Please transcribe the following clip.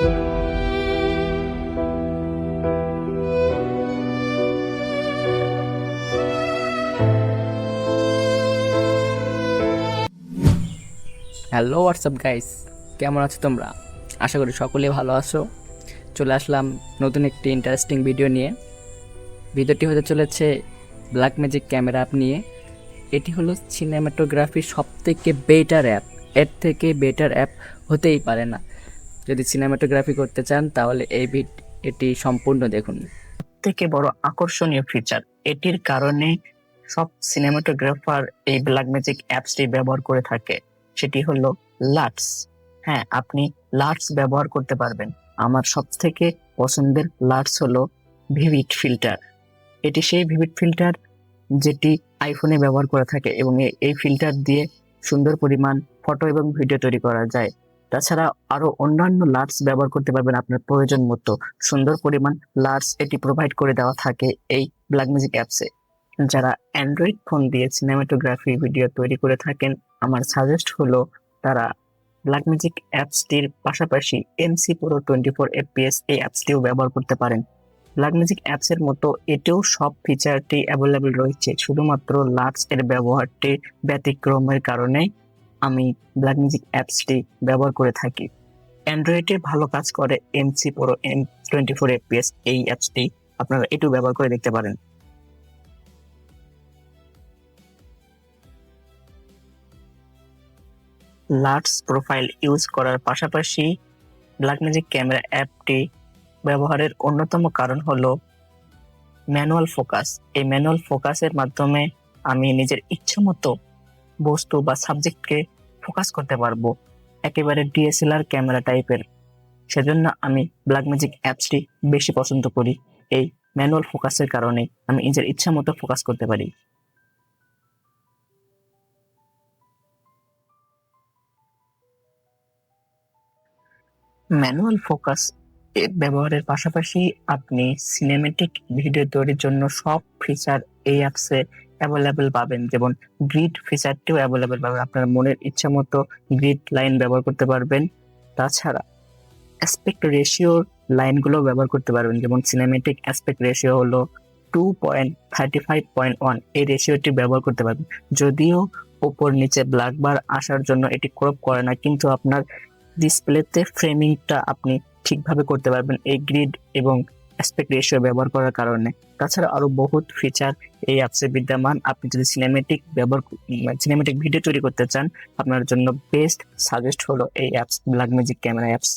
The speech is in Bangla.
হ্যালো হোয়াটসঅ্যাপ গাইস, কেমন আছো তোমরা? আশা করি সকলেই ভালো আছো। চলে আসলাম নতুন একটি ইন্টারেস্টিং ভিডিও নিয়ে। ভিডিওটি হতে চলেছে ব্ল্যাকম্যাজিক ক্যামেরা অ্যাপ নিয়ে। এটি হলো সিনেমাটোগ্রাফির সবথেকে বেটার অ্যাপ। এর থেকে বেটার অ্যাপ হতেই পারে না। যদি সিনেমাটোগ্রাফি করতে চান তাহলে এটি সম্পূর্ণ দেখুন। থেকে বড় আকর্ষণীয় ফিচার, এটির কারণে সব সিনেমাটোগ্রাফার এই ব্ল্যাকম্যাজিক অ্যাপসটি ব্যবহার করে থাকে, সেটি হলো লাটস। হ্যাঁ, আপনি লাটস ব্যবহার করতে পারবেন। আমার সব থেকে পছন্দের লাটস হলো ভিভিড ফিল্টার। এটি সেই ভিভিড ফিল্টার যেটি আইফোনে ব্যবহার করে থাকে এবং এই ফিল্টার দিয়ে সুন্দর পরিমাণ ফটো এবং ভিডিও তৈরি করা যায়। তাছাড়া আরো অন্যান্য লাটস ব্যবহার করতে পারবেন আপনার প্রয়োজন মতো। সুন্দর পরিমাণ লাটস এটি প্রোভাইড করে দেওয়া থাকে এই ব্ল্যাকম্যাজিক অ্যাপসে। যারা অ্যান্ড্রয়েড ফোন দিয়ে সিনেমাটোগ্রাফি ভিডিও তৈরি করে থাকেন, আমার সাজেস্ট হলো তারা ব্ল্যাকম্যাজিক অ্যাপসটির পাশাপাশি এমসি প্রো 24 এফপিএস এই অ্যাপসটিও ব্যবহার করতে পারেন। ব্ল্যাকম্যাজিক অ্যাপস এর মতো এতেও সব ফিচারটি অ্যাভেলেবল রয়েছে, শুধুমাত্র লাটস এর ব্যবহারটি ব্যতিক্রমের কারণে আমি ব্ল্যাকম্যাজিক অ্যাপসটি ব্যবহার করে থাকি। অ্যান্ড্রয়েডে ভালো কাজ করে এমসি প্রো 24 এফপিএস এই অ্যাপসটি, আপনারা এটিও ব্যবহার করে দেখতে পারেন। লাটস প্রোফাইল ইউজ করার পাশাপাশি ব্ল্যাকম্যাজিক ক্যামেরা অ্যাপটি ব্যবহারের অন্যতম কারণ হলো ম্যানুয়াল ফোকাস। এই ম্যানুয়াল ফোকাসের মাধ্যমে আমি নিজের ইচ্ছে মতো বস্তু বা সাবজেক্টকে ফোকাস করতে পারবো, একেবারে ডিএসএলআর ক্যামেরা টাইপের। সেজন্য আমি ব্ল্যাকম্যাজিক অ্যাপসটি বেশি পছন্দ করি। এই ম্যানুয়াল ফোকাসের কারণে আমি নিজের ইচ্ছা মতো ফোকাস করতে পারি। ম্যানুয়াল ফোকাস ব্যবহারের পাশাপাশি আপনি সিনেমেটিক ভিডিও তৈরির জন্য সব ফিচার এই অ্যাপসে অ্যাভেলেবেল পাবেন, যেমন গ্রিড ফিচারটিও অ্যাভেলেবেল পাবেন। আপনার মনের ইচ্ছা মতো গ্রিড লাইন ব্যবহার করতে পারবেন। তাছাড়া অ্যাসপেক্ট রেশিওর লাইনগুলো ব্যবহার করতে পারবেন, যেমন সিনেমেটিক অ্যাসপেক্ট রেশিও হলো 2.35.1, এই রেশিওটি ব্যবহার করতে পারবেন। যদিও উপর নিচে ব্ল্যাক বার আসার জন্য এটি ক্রপ করে না, কিন্তু আপনার ডিসপ্লেতে ফ্রেমিংটা আপনি ঠিকভাবে করতে পারবেন এই গ্রিড এবং অ্যাসপেক্ট রেশিও ব্যবহার করার কারণে। তাছাড়া আরো বহুত ফিচার এই অ্যাপসে বিদ্যমান। আপনি যদি সিনেমেটিক ভিডিও তৈরি করতে চান, আপনার জন্য বেস্ট সাজেস্ট হলো এই অ্যাপস ব্ল্যাকম্যাজিক ক্যামেরা অ্যাপস।